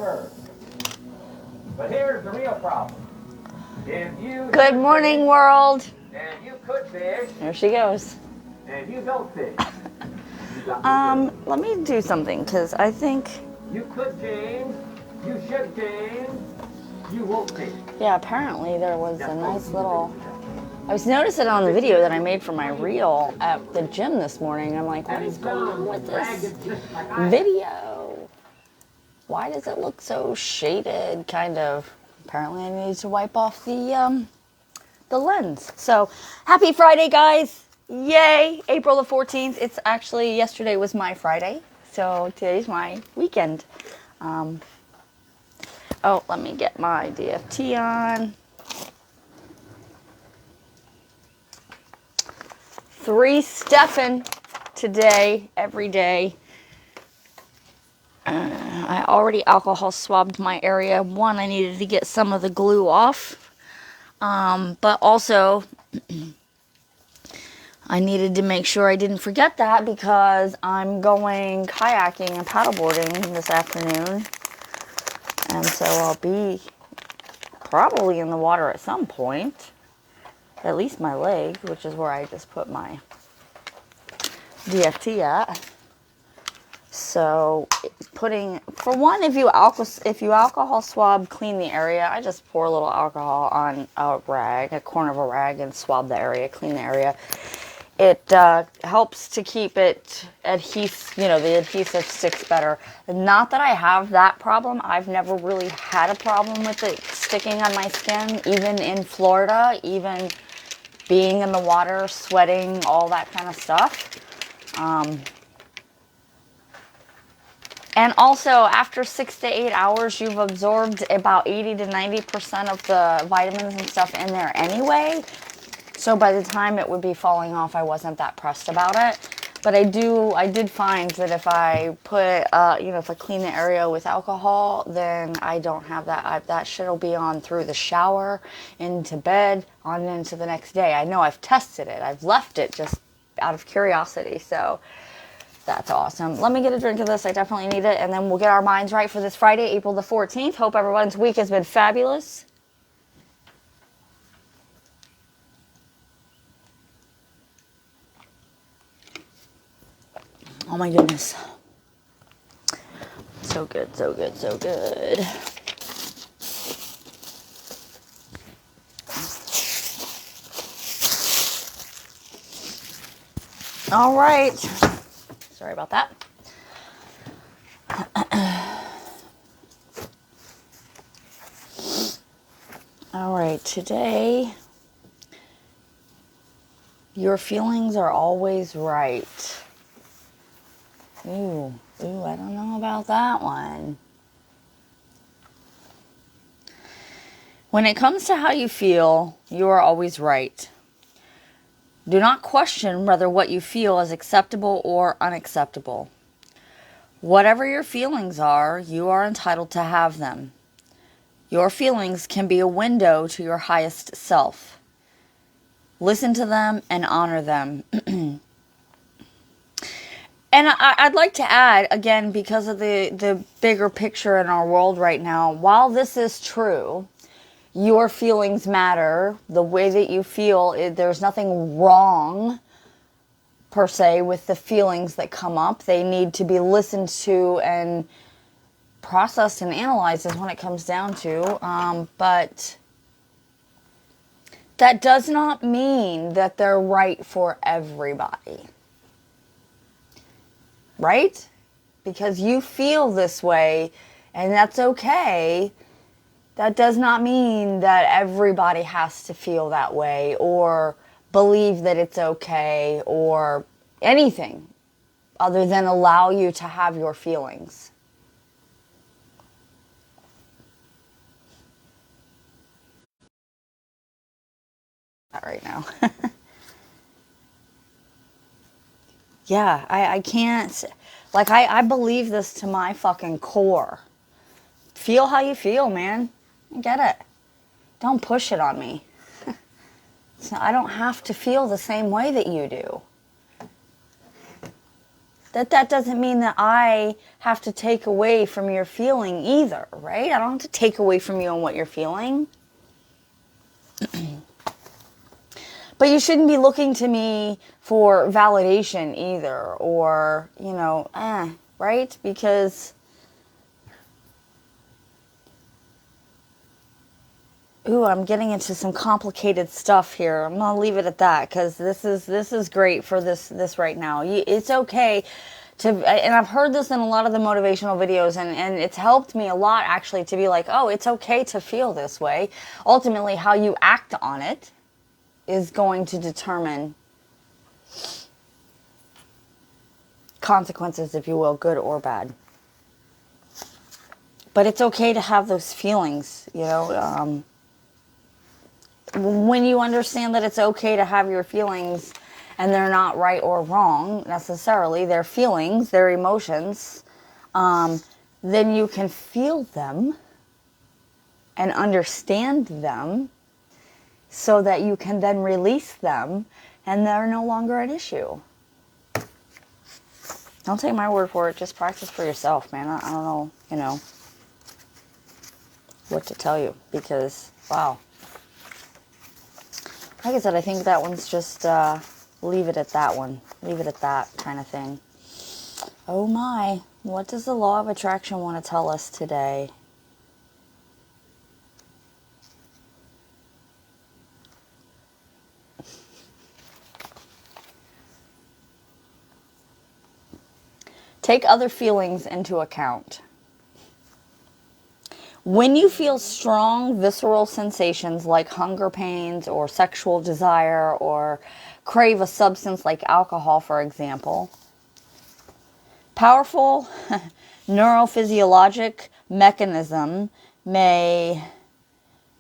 river. But here's the real problem. If you Good morning, world. and you could fish, There she goes. and you don't fish. Let me do something, because I think, You could, James. You should, James. You won't fish. yeah, apparently there was a nice little, I was noticing on the video that I made for my reel at the gym this morning. I'm like, what is going on with this video? Why does it look so shaded, kind of? Apparently I need to wipe off the lens. So, happy Friday, guys. Yay, April the 14th. It's actually, yesterday was my Friday, so today's my weekend. Oh, let me get my DFT on. 3 Stefan today, every day. I already alcohol swabbed my area. One, I needed to get some of the glue off. But also, I needed to make sure I didn't forget that because I'm going kayaking and paddleboarding this afternoon. And so I'll be probably in the water at some point. At least my leg, which is where I just put my DFT at. So for one, if you alcohol swab, clean the area. I just pour a little alcohol on a corner of a rag, and swab the area, clean the area. It helps to keep it the adhesive sticks better. Not that I have that problem. I've never really had a problem with it sticking on my skin, even in Florida, even being in the water, sweating, all that kind of stuff. And also, after 6 to 8 hours, you've absorbed about 80 to 90% of the vitamins and stuff in there anyway. So by the time it would be falling off, I wasn't that pressed about it. But I did find that if I put, if I clean the area with alcohol, then I don't have that. That shit will be on through the shower, into bed, on into the next day. I know I've tested it. I've left it just out of curiosity. So that's awesome. Let me get a drink of this. I definitely need it. And then we'll get our minds right for this Friday, April the 14th. Hope everyone's week has been fabulous. Oh my goodness. So good, so good, so good. All right. Sorry about that. All right, today, your feelings are always right. Ooh, I don't know about that one. When it comes to how you feel, you are always right. Do not question whether what you feel is acceptable or unacceptable. Whatever your feelings are, you are entitled to have them. Your feelings can be a window to your highest self. Listen to them and honor them. And I'd like to add, again, because of the bigger picture in our world right now, while this is true, your feelings matter. The way that you feel, there's nothing wrong, per se, with the feelings that come up. They need to be listened to and processed and analyzed is when it comes down to. But that does not mean that they're right for everybody. Right? Because you feel this way, and that's okay. That does not mean that everybody has to feel that way or believe that it's okay or anything other than allow you to have your feelings. Not right now. Yeah, I can't, like, I believe this to my fucking core. Feel how you feel, man. I get it. Don't push it on me. So I don't have to feel the same way that you do. That doesn't mean that I have to take away from your feeling either, right? I don't have to take away from you and what you're feeling. But you shouldn't be looking to me for validation either, or, you know, right? Because, ooh, I'm getting into some complicated stuff here. I'm gonna leave it at that because this is great for this right now. It's okay to, and I've heard this in a lot of the motivational videos, and it's helped me a lot actually to be like, oh, it's okay to feel this way. Ultimately, how you act on it is going to determine consequences, if you will, good or bad. But it's okay to have those feelings, you know. When you understand that it's okay to have your feelings and they're not right or wrong necessarily, they're feelings, they're emotions, then you can feel them and understand them so that you can then release them and they're no longer an issue. Don't take my word for it. Just practice for yourself, man. I don't know, you know, what to tell you because, wow. Like I said, I think that one's just, leave it at that one. Leave it at that kind of thing. Oh my, what does the law of attraction want to tell us today? Take other feelings into account. When you feel strong, visceral sensations like hunger pains or sexual desire or crave a substance like alcohol, for example, powerful neurophysiologic mechanism may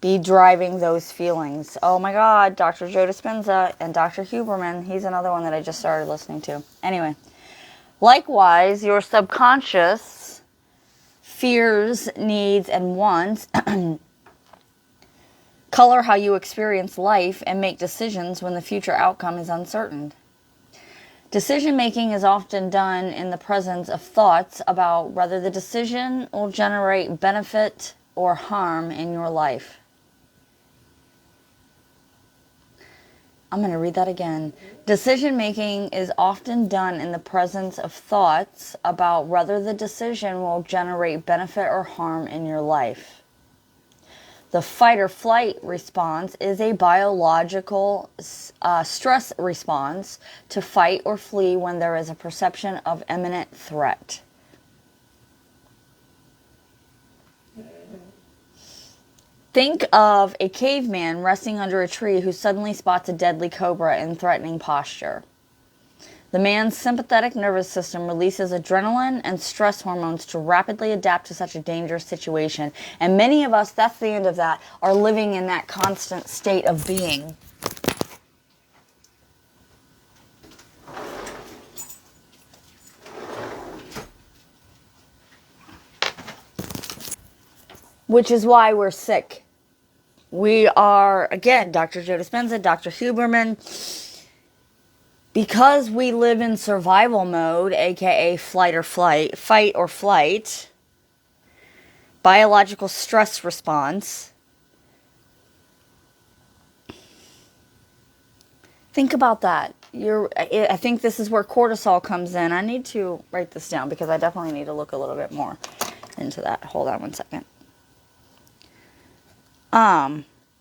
be driving those feelings. Oh my God, Dr. Joe Dispenza and Dr. Huberman, he's another one that I just started listening to. Anyway. Likewise, your subconscious fears, needs, and wants color how you experience life and make decisions when the future outcome is uncertain. Decision making is often done in the presence of thoughts about whether the decision will generate benefit or harm in your life. I'm going to read that again. Decision making is often done in the presence of thoughts about whether the decision will generate benefit or harm in your life. The fight or flight response is a biological stress response to fight or flee when there is a perception of imminent threat. Think of a caveman resting under a tree who suddenly spots a deadly cobra in threatening posture. The man's sympathetic nervous system releases adrenaline and stress hormones to rapidly adapt to such a dangerous situation. And many of us, that's the end of that, are living in that constant state of being. Which is why we're sick. We are, again, Dr. Joe Dispenza, Dr. Huberman, because we live in survival mode, aka fight or flight, biological stress response. Think about that. I think this is where cortisol comes in. I need to write this down because I definitely need to look a little bit more into that. Hold on one second.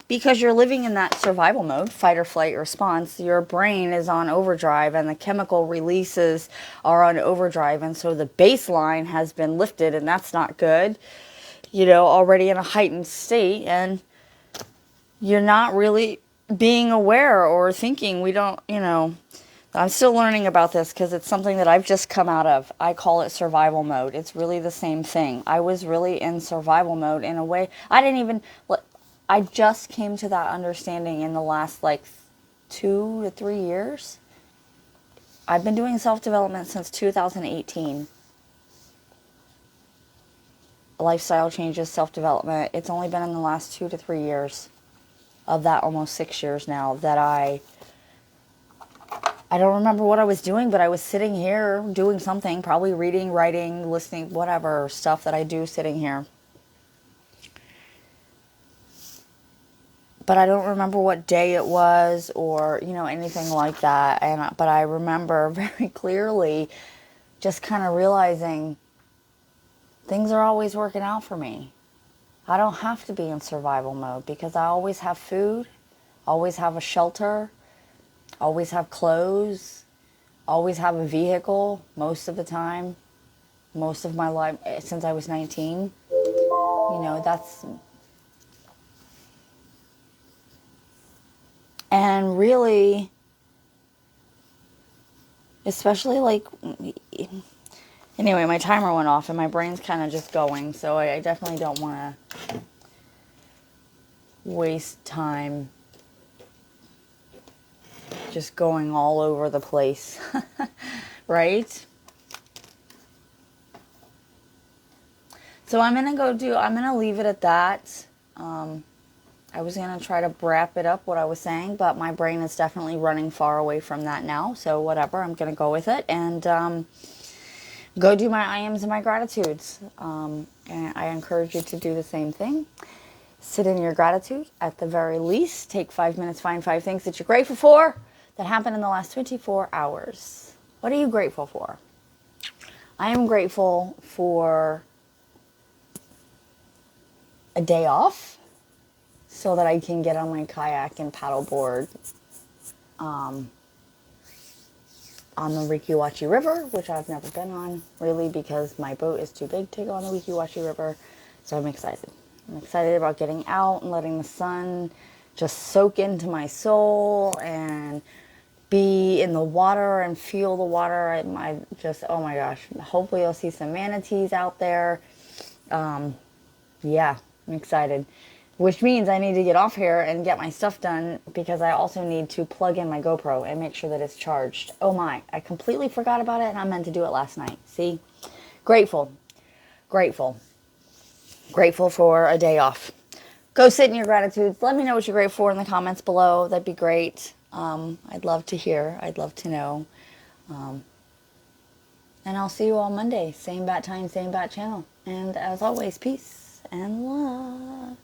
Because you're living in that survival mode, fight or flight response, your brain is on overdrive and the chemical releases are on overdrive. And so the baseline has been lifted and that's not good, you know, already in a heightened state. And you're not really being aware or thinking. We don't, you know, I'm still learning about this because it's something that I've just come out of. I call it survival mode. It's really the same thing. I was really in survival mode in a way. I just came to that understanding in the last like 2 to 3 years. I've been doing self-development since 2018. Lifestyle changes, self-development. It's only been in the last 2 to 3 years of that, almost 6 years now, that I I don't remember what I was doing, but I was sitting here doing something, probably reading, writing, listening, whatever stuff that I do sitting here. But I don't remember what day it was or, anything like that. But I remember very clearly just kind of realizing things are always working out for me. I don't have to be in survival mode because I always have food, always have a shelter, always have clothes, always have a vehicle most of the time, most of my life since I was 19. That's, and really, especially like, anyway, my timer went off and my brain's kind of just going, so I definitely don't want to waste time just going all over the place, right? So I'm going to leave it at that. I was going to try to wrap it up what I was saying, but my brain is definitely running far away from that now. So whatever, I'm going to go with it and go do my I ams and my gratitudes. And I encourage you to do the same thing. Sit in your gratitude at the very least. Take 5 minutes, find 5 things that you're grateful for that happened in the last 24 hours. What are you grateful for? I am grateful for a day off so that I can get on my kayak and paddleboard on the Rikiwachi River, which I've never been on really because my boat is too big to go on the Rikiwachi River. So I'm excited. I'm excited about getting out and letting the sun just soak into my soul and be in the water and feel the water. I just, oh my gosh, hopefully you'll see some manatees out there. Yeah, I'm excited. Which means I need to get off here and get my stuff done because I also need to plug in my GoPro and make sure that it's charged. Oh my, I completely forgot about it and I meant to do it last night. See? Grateful. Grateful. Grateful for a day off. Go sit in your gratitudes. Let me know what you're grateful for in the comments below. That'd be great. I'd love to hear. I'd love to know. And I'll see you all Monday. Same bat time, same bat channel. And as always, peace and love.